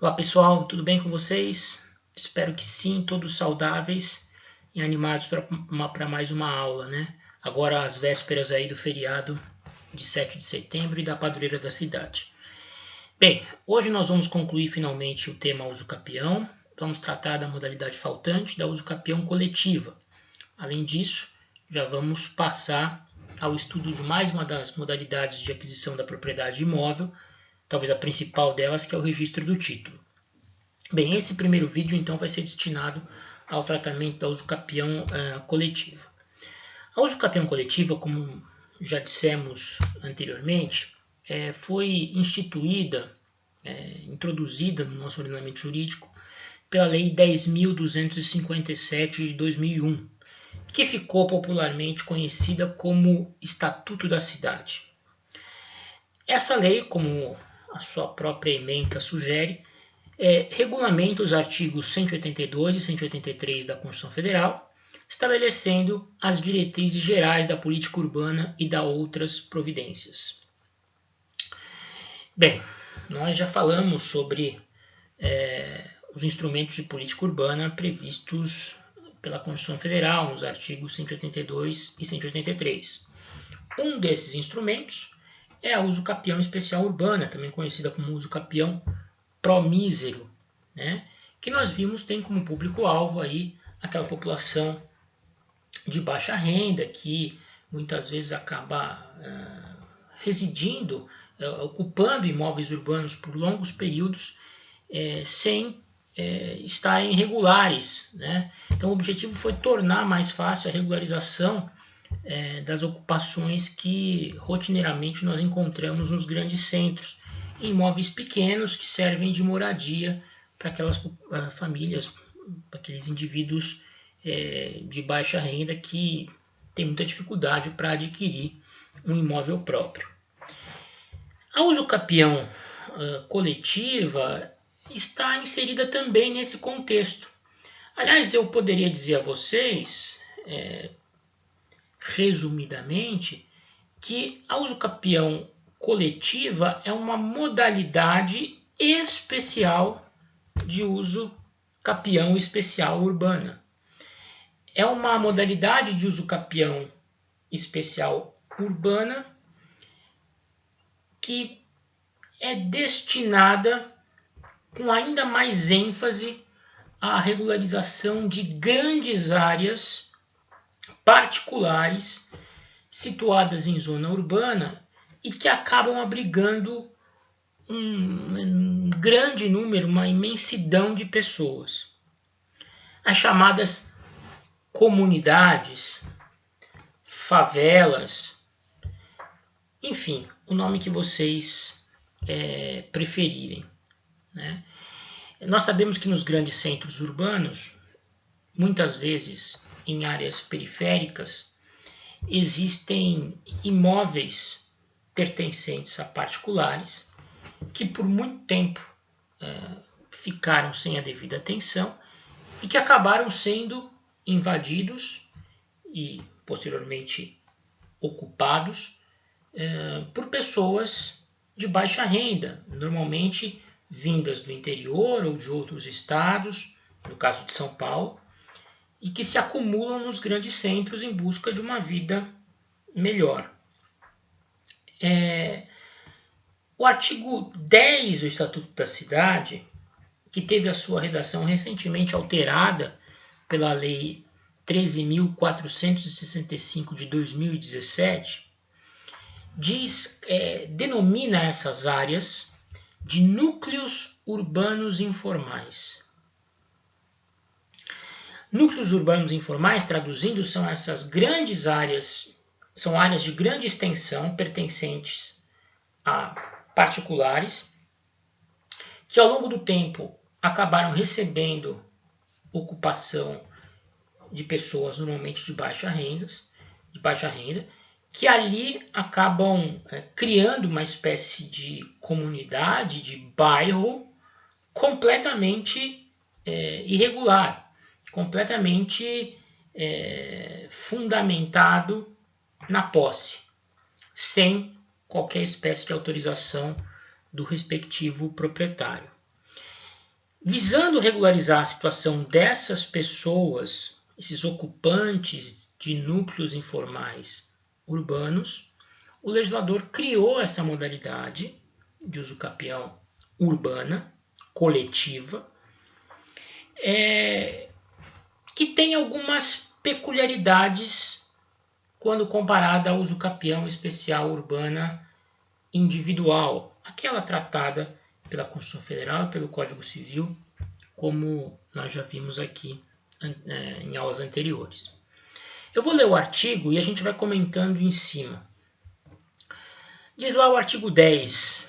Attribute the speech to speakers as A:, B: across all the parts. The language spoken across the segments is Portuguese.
A: Olá pessoal, tudo bem com vocês? Espero que sim, todos saudáveis e animados para mais uma aula, né? Agora às vésperas aí do feriado de 7 de setembro e da padroeira da cidade. Bem, hoje nós vamos concluir finalmente o tema uso-capião. Vamos tratar da modalidade faltante da uso-capião coletiva. Além disso, já vamos passar ao estudo de mais uma das modalidades de aquisição da propriedade imóvel, talvez a principal delas, que é o registro do título. Bem, esse primeiro vídeo então vai ser destinado ao tratamento da uso-capião coletiva. A uso-capião coletiva, como já dissemos anteriormente, foi instituída, introduzida no nosso ordenamento jurídico pela Lei 10.257 de 2001, que ficou popularmente conhecida como Estatuto da Cidade. Essa lei, como a sua própria ementa sugere, regulamenta os artigos 182 e 183 da Constituição Federal, estabelecendo as diretrizes gerais da política urbana e da outras providências. Bem, nós já falamos sobre os instrumentos de política urbana previstos pela Constituição Federal, nos artigos 182 e 183. Um desses instrumentos é a uso-capião especial urbana, também conhecida como uso-capião promísero, né? Que nós vimos tem como público-alvo aí aquela população de baixa renda que muitas vezes acaba residindo, ocupando imóveis urbanos por longos períodos sem estarem regulares, né? Então o objetivo foi tornar mais fácil a regularização das ocupações que rotineiramente nós encontramos nos grandes centros, em imóveis pequenos que servem de moradia para aquelas famílias, para aqueles indivíduos de baixa renda que têm muita dificuldade para adquirir um imóvel próprio. A uso-capião coletiva está inserida também nesse contexto. Aliás, eu poderia dizer a vocês, resumidamente, que a uso-capião coletiva é uma modalidade especial de uso capião especial urbana. É uma modalidade de uso capião especial urbana que é destinada com ainda mais ênfase à regularização de grandes áreas particulares situadas em zona urbana e que acabam abrigando um grande número, uma imensidão de pessoas. As chamadas comunidades, favelas, enfim, o nome que vocês preferirem, né? Nós sabemos que nos grandes centros urbanos, muitas vezes em áreas periféricas, existem imóveis pertencentes a particulares que por muito tempo ficaram sem a devida atenção e que acabaram sendo invadidos e posteriormente ocupados por pessoas de baixa renda, normalmente vindas do interior ou de outros estados, no caso de São Paulo, e que se acumulam nos grandes centros em busca de uma vida melhor. O artigo 10 do Estatuto da Cidade, que teve a sua redação recentemente alterada pela Lei 13.465 de 2017, denomina essas áreas de núcleos urbanos informais. Núcleos urbanos informais, traduzindo, são essas grandes áreas, são áreas de grande extensão pertencentes a particulares, que ao longo do tempo acabaram recebendo ocupação de pessoas normalmente de baixa renda, que ali acabam criando uma espécie de comunidade, de bairro completamente irregular, completamente fundamentado na posse, sem qualquer espécie de autorização do respectivo proprietário. Visando regularizar a situação dessas pessoas, esses ocupantes de núcleos informais urbanos, o legislador criou essa modalidade de uso capião urbana, coletiva, que tem algumas peculiaridades quando comparada ao uso capião especial urbana individual, aquela tratada pela Constituição Federal e pelo Código Civil, como nós já vimos aqui em aulas anteriores. Eu vou ler o artigo e a gente vai comentando em cima. Diz lá o artigo 10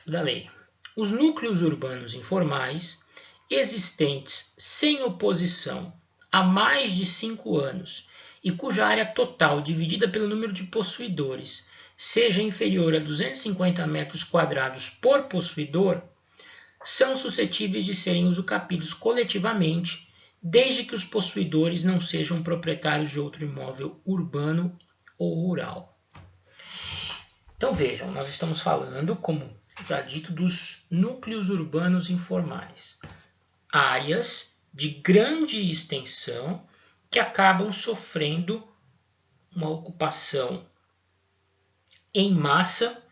A: da lei. Os núcleos urbanos informais existentes sem oposição há mais de 5 anos e cuja área total dividida pelo número de possuidores seja inferior a 250 metros quadrados por possuidor, são suscetíveis de serem usucapidos coletivamente, desde que os possuidores não sejam proprietários de outro imóvel urbano ou rural. Então vejam, nós estamos falando, como já dito, dos núcleos urbanos informais. Áreas de grande extensão que acabam sofrendo uma ocupação em massa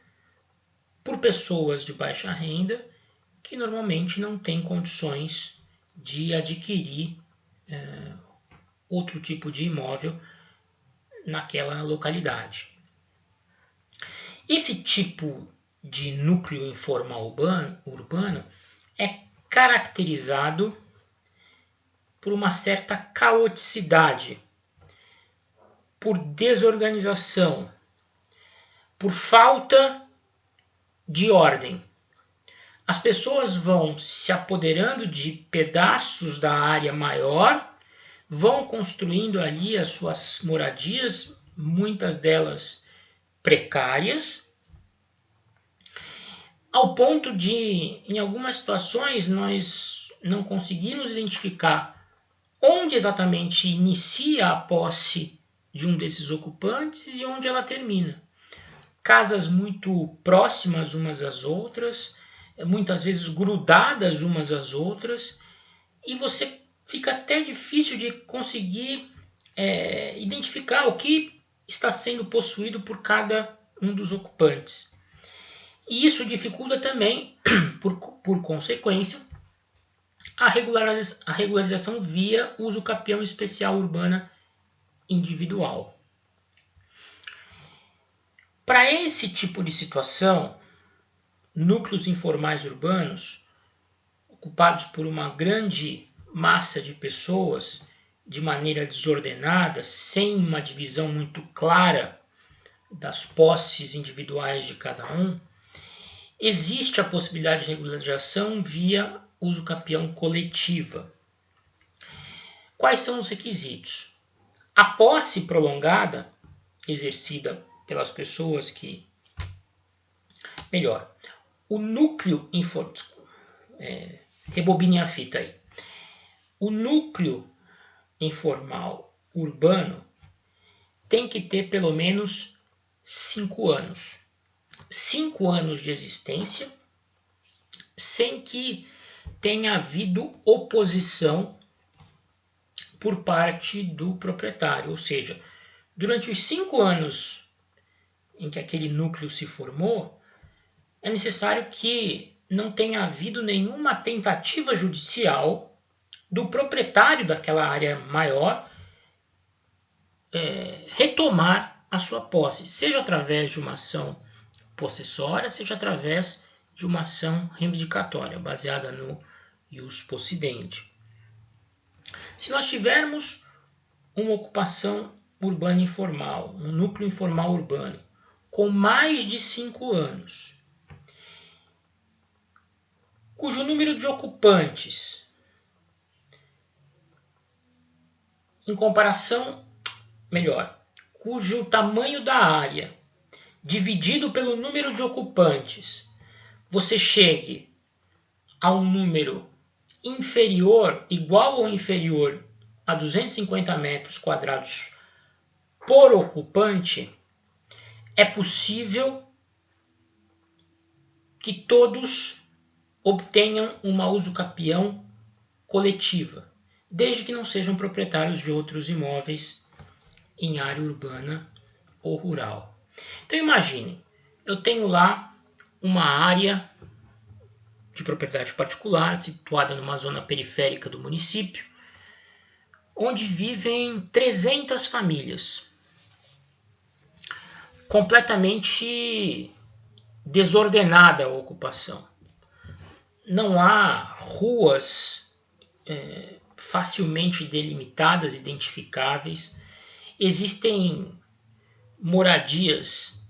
A: por pessoas de baixa renda que normalmente não têm condições de adquirir outro tipo de imóvel naquela localidade. Esse tipo de núcleo informal urbano é caracterizado por uma certa caoticidade, por desorganização, por falta de ordem. As pessoas vão se apoderando de pedaços da área maior, vão construindo ali as suas moradias, muitas delas precárias, ao ponto de, em algumas situações, nós não conseguimos identificar onde exatamente inicia a posse de um desses ocupantes e onde ela termina. Casas muito próximas umas às outras, muitas vezes grudadas umas às outras, e você fica até difícil de conseguir identificar o que está sendo possuído por cada um dos ocupantes. E isso dificulta também, por consequência, a regularização via uso capião especial urbana individual. Para esse tipo de situação, núcleos informais urbanos, ocupados por uma grande massa de pessoas, de maneira desordenada, sem uma divisão muito clara das posses individuais de cada um, existe a possibilidade de regularização via uso capião coletiva. Quais são os requisitos? A posse prolongada, exercida pelas pessoas que... Melhor, o núcleo... rebobine a fita aí. O núcleo informal urbano tem que ter pelo menos 5 anos. 5 anos de existência, sem que tenha havido oposição por parte do proprietário. Ou seja, durante os 5 anos em que aquele núcleo se formou, é necessário que não tenha havido nenhuma tentativa judicial do proprietário daquela área maior retomar a sua posse, seja através de uma ação possessória, seja através de uma ação reivindicatória, baseada no ius possidendi. Se nós tivermos uma ocupação urbana informal, um núcleo informal urbano, com mais de 5 anos, cujo número de ocupantes, cujo tamanho da área dividido pelo número de ocupantes, você chegue a um número igual ou inferior a 250 metros quadrados por ocupante, é possível que todos obtenham uma uso capião coletiva, desde que não sejam proprietários de outros imóveis em área urbana ou rural. Então imagine, eu tenho lá uma área de propriedade particular situada numa zona periférica do município, onde vivem 300 famílias, completamente desordenada a ocupação. Não há ruas facilmente delimitadas, identificáveis. Existem moradias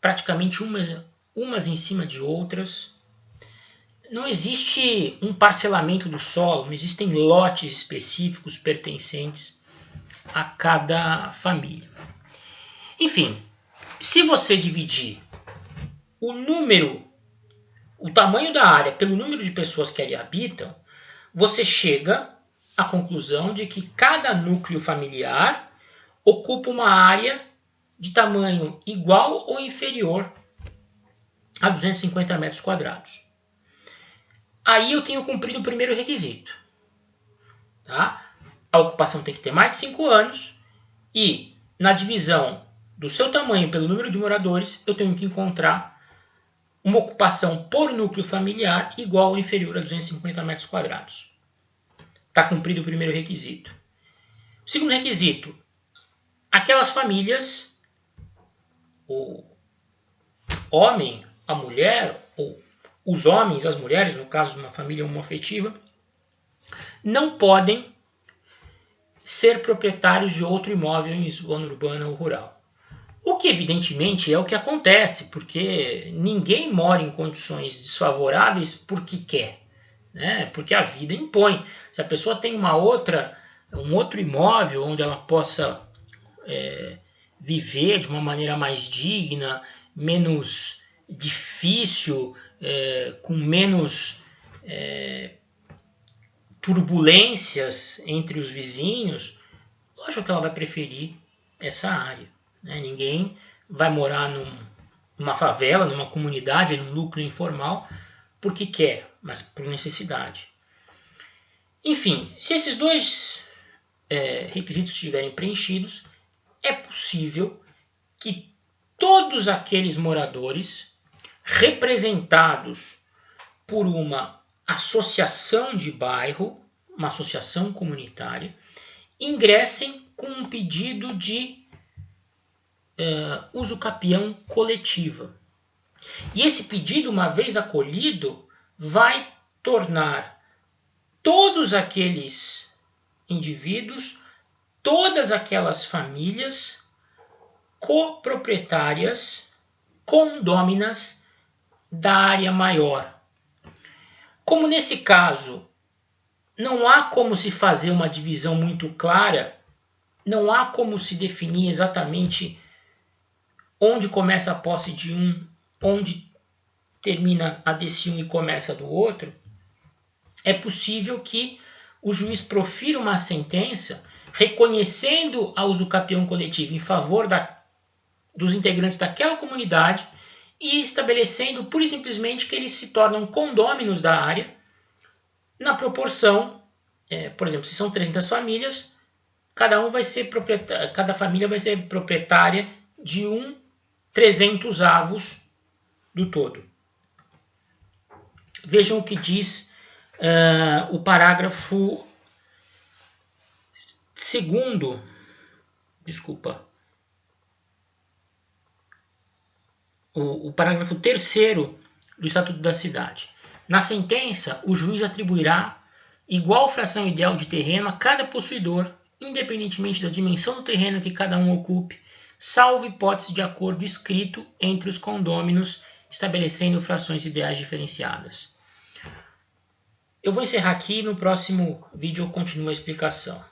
A: praticamente umas em cima de outras. Não existe um parcelamento do solo, não existem lotes específicos pertencentes a cada família. Enfim, se você dividir o tamanho da área pelo número de pessoas que ali habitam, você chega à conclusão de que cada núcleo familiar ocupa uma área de tamanho igual ou inferior a 250 metros quadrados. Aí eu tenho cumprido o primeiro requisito. Tá? A ocupação tem que ter mais de 5 anos e na divisão do seu tamanho pelo número de moradores, eu tenho que encontrar uma ocupação por núcleo familiar igual ou inferior a 250 metros quadrados. Está cumprido o primeiro requisito. O segundo requisito, aquelas famílias, o homem, a mulher, ou os homens, as mulheres, no caso de uma família homoafetiva, não podem ser proprietários de outro imóvel em zona urbana ou rural. O que evidentemente é o que acontece, porque ninguém mora em condições desfavoráveis porque quer, né? Porque a vida impõe. Se a pessoa tem um outro imóvel onde ela possa viver de uma maneira mais digna, menos difícil, com menos turbulências entre os vizinhos, lógico que ela vai preferir essa área. Né? Ninguém vai morar numa favela, numa comunidade, num núcleo informal, porque quer, mas por necessidade. Enfim, se esses dois requisitos estiverem preenchidos, é possível que todos aqueles moradores representados por uma associação de bairro, uma associação comunitária, ingressem com um pedido de uso capião coletiva. E esse pedido, uma vez acolhido, vai tornar todos aqueles indivíduos, todas aquelas famílias coproprietárias, condôminas da área maior. Como nesse caso não há como se fazer uma divisão muito clara, não há como se definir exatamente onde começa a posse de um, onde termina a desse um e começa a do outro, é possível que o juiz profira uma sentença reconhecendo a usucapião coletivo em favor dos integrantes daquela comunidade e estabelecendo pura e simplesmente que eles se tornam condôminos da área na proporção, por exemplo, se são 300 famílias, cada família vai ser proprietária de 300avos do todo. Vejam o que diz o parágrafo 2º, o parágrafo 3º do Estatuto da Cidade. Na sentença, o juiz atribuirá igual fração ideal de terreno a cada possuidor, independentemente da dimensão do terreno que cada um ocupe, salvo hipótese de acordo escrito entre os condôminos, estabelecendo frações ideais diferenciadas. Eu vou encerrar aqui, no próximo vídeo eu continuo a explicação.